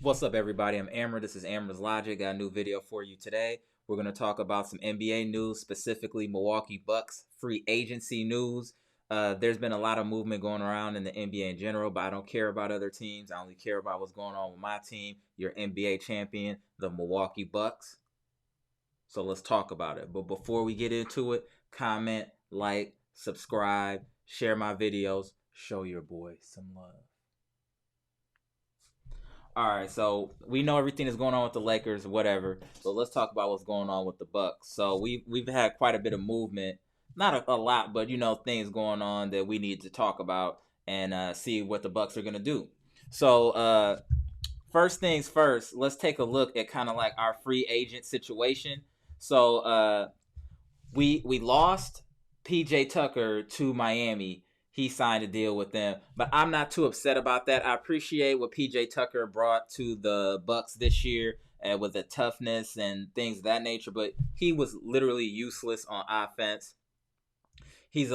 What's up, everybody? I'm Amara. This is Amara's Logic. Got a new video for you today. We're going to talk about some NBA news, specifically Milwaukee Bucks free agency news. There's been a lot of movement going around in the NBA in general, but I don't care about other teams. I only care about what's going on with my team, your NBA champion, the Milwaukee Bucks. So let's talk about it. But before we get into it, comment, like, subscribe, share my videos, show your boy some love. All right, so we know everything is going on with the Lakers, whatever. But let's talk about what's going on with the Bucks. So we've had quite a bit of movement, not a lot, but things going on that we need to talk about and see what the Bucks are gonna do. So first things first, let's take a look at kind of like our free agent situation. So we lost PJ Tucker to Miami. He signed a deal with them, but I'm not too upset about that. I appreciate what PJ Tucker brought to the Bucks this year with the toughness and things of that nature, but he was literally useless on offense. His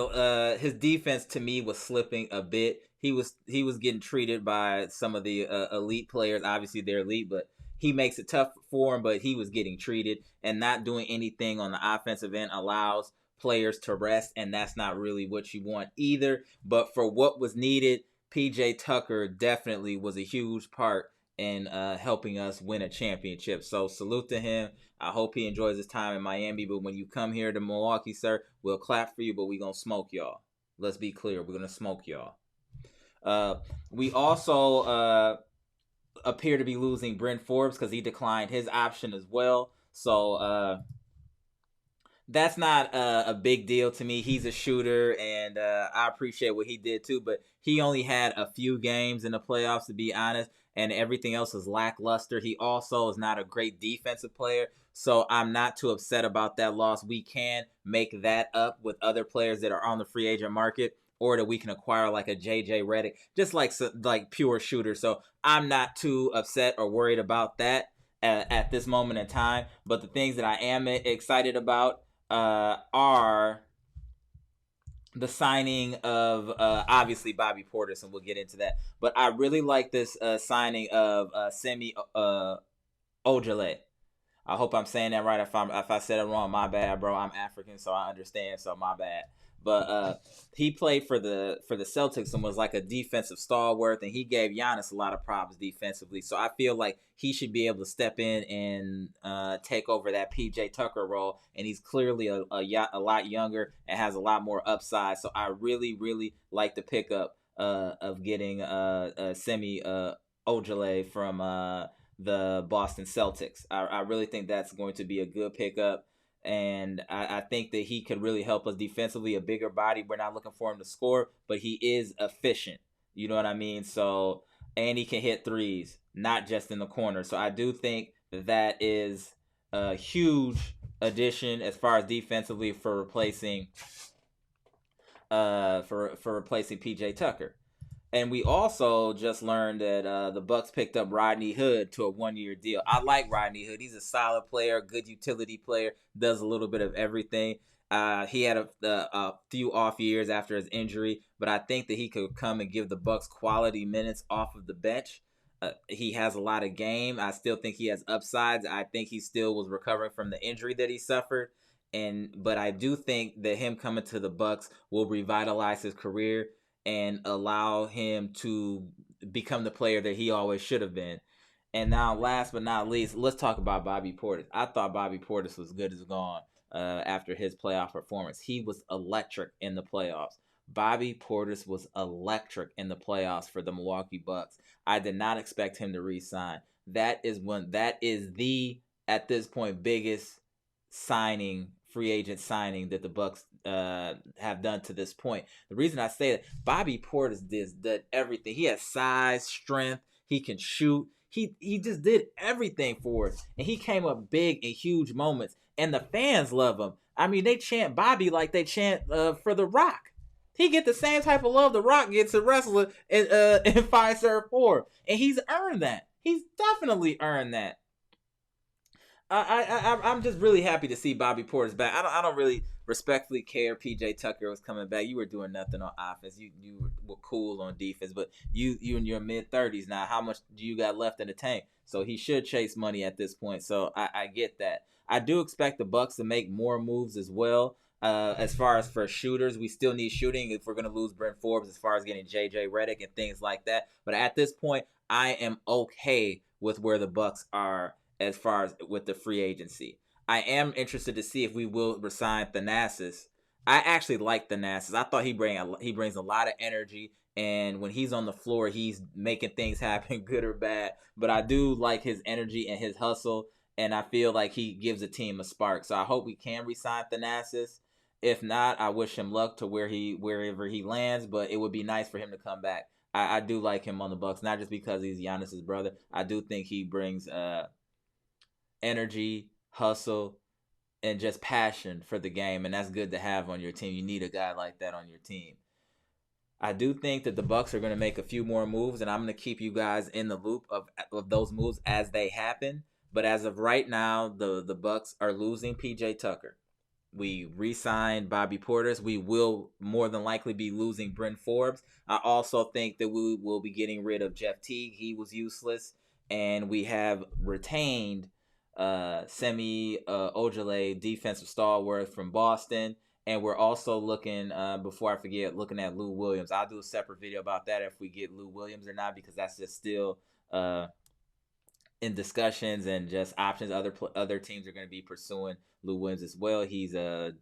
defense to me was slipping a bit. He was getting treated by some of the elite players. Obviously they're elite, but he makes it tough for him. But he was getting treated and not doing anything on the offensive end allows players to rest, and that's not really what you want either. But for what was needed, PJ Tucker definitely was a huge part in helping us win a championship. So salute to him. I hope he enjoys his time in Miami. But when you come here to Milwaukee, sir, we'll clap for you, but we're going to smoke y'all. Let's be clear. We're going to smoke y'all. We also appear to be losing Bryn Forbes because he declined his option as well. So that's not a big deal to me. He's a shooter, and I appreciate what he did too. But he only had a few games in the playoffs, to be honest, and everything else is lackluster. He also is not a great defensive player, so I'm not too upset about that loss. We can make that up with other players that are on the free agent market, or that we can acquire like a JJ Redick, just like pure shooter. So I'm not too upset or worried about that at this moment in time. But the things that I am excited about are the signing of obviously Bobby Portis, and we'll get into that. But I really like this signing of Semi Ojeleye. I hope I'm saying that right. If I said it wrong, my bad, bro. I'm African, so I understand. So my bad. But he played for the Celtics and was like a defensive stalwart, and he gave Giannis a lot of problems defensively. So I feel like he should be able to step in and take over that PJ Tucker role. And he's clearly a lot younger and has a lot more upside. So I really, really like the pickup of getting Semi Ojeleye from the Boston Celtics. I really think that's going to be a good pickup. And I think that he could really help us defensively. A bigger body. We're not looking for him to score, but he is efficient. You know what I mean? So, and he can hit threes, not just in the corner. So I do think that is a huge addition as far as defensively for replacing replacing PJ Tucker. And we also just learned that the Bucks picked up Rodney Hood to a 1-year deal. I like Rodney Hood. He's a solid player, good utility player, does a little bit of everything. He had a few off years after his injury, but I think that he could come and give the Bucks quality minutes off of the bench. He has a lot of game. I still think he has upsides. I think he still was recovering from the injury that he suffered. But I do think that him coming to the Bucks will revitalize his career and allow him to become the player that he always should have been. And now, last but not least, let's talk about Bobby Portis. I thought Bobby Portis was good as gone after his playoff performance. He was electric in the playoffs. Bobby Portis was electric in the playoffs for the Milwaukee Bucks. I did not expect him to re-sign. That is the, at this point, biggest free agent signing that the Bucks have done to this point. The reason I say that, Bobby Portis did everything. He has size, strength, he can shoot. He just did everything for us, and he came up big in huge moments, and the fans love him. I mean, they chant Bobby like they chant for The Rock. He get the same type of love The Rock gets a wrestler in 5 4, and he's earned that. He's definitely earned that. I'm just really happy to see Bobby Portis back. I don't really respectfully care. PJ Tucker was coming back. You were doing nothing on offense. You were cool on defense, but you in your mid-30s now. How much do you got left in the tank? So he should chase money at this point. So I get that. I do expect the Bucks to make more moves as well. As far as for shooters, we still need shooting if we're going to lose Brent Forbes as far as getting JJ Redick and things like that. But at this point, I am okay with where the Bucks are as far as with the free agency. I am interested to see if we will resign Thanasis. I actually like Thanasis. I thought he brings a lot of energy, and when he's on the floor, he's making things happen, good or bad. But I do like his energy and his hustle, and I feel like he gives a team a spark. So I hope we can resign Thanasis. If not, I wish him luck to wherever he lands. But it would be nice for him to come back. I do like him on the Bucks, not just because he's Giannis's brother. I do think he brings energy, hustle, and just passion for the game, and that's good to have on your team. You need a guy like that on your team. I do think that the Bucks are going to make a few more moves, and I'm going to keep you guys in the loop of those moves as they happen. But as of right now, the Bucks are losing PJ Tucker. We re-signed Bobby Portis. We will more than likely be losing Brent Forbes. I also think that we will be getting rid of Jeff Teague. He was useless. And we have retained Semi Ojeleye, defensive stalwart from Boston. And we're also looking, before I forget, looking at Lou Williams. I'll do a separate video about that if we get Lou Williams or not, because that's just still in discussions and just options. Other teams are going to be pursuing Lou Williams as well. He's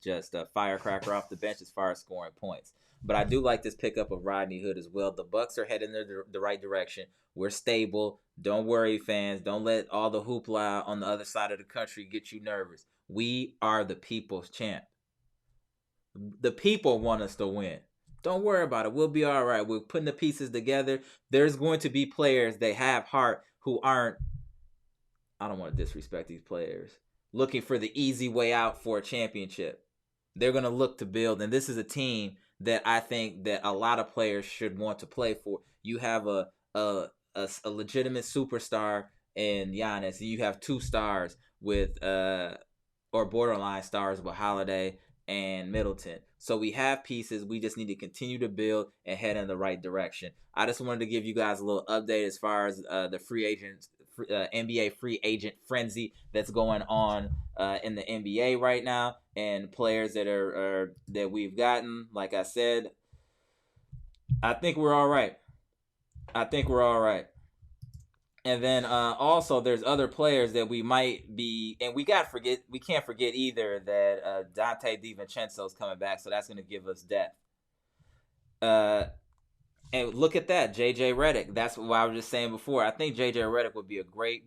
just a firecracker off the bench as far as scoring points. But I do like this pickup of Rodney Hood as well. The Bucks are heading in the right direction. We're stable. Don't worry, fans. Don't let all the hoopla on the other side of the country get you nervous. We are the people's champ. The people want us to win. Don't worry about it. We'll be all right. We're putting the pieces together. There's going to be players that have heart who aren't, I don't want to disrespect these players, looking for the easy way out for a championship. They're going to look to build, and this is a team that I think that a lot of players should want to play for. You have a legitimate superstar in Giannis, and you have two stars with or borderline stars with Holiday and Middleton. So we have pieces. We just need to continue to build and head in the right direction. I just wanted to give you guys a little update as far as the free agents. NBA free agent frenzy that's going on in the NBA right now, and players that are that we've gotten. Like I said, I think we're all right. And then also there's other players that we might be, and we can't forget either that Dante DiVincenzo is coming back, so that's going to give us depth. And look at that, JJ Redick. That's what I was just saying before. I think JJ Redick would be a great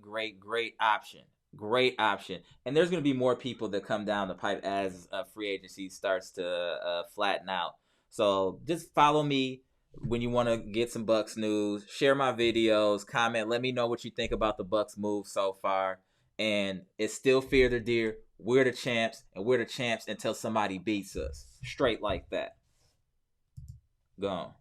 option. Great option. And there's going to be more people that come down the pipe as free agency starts to flatten out. So just follow me when you want to get some Bucks news. Share my videos. Comment. Let me know what you think about the Bucks move so far. And it's still Fear the Deer. We're the champs. And we're the champs until somebody beats us. Straight like that. Gone.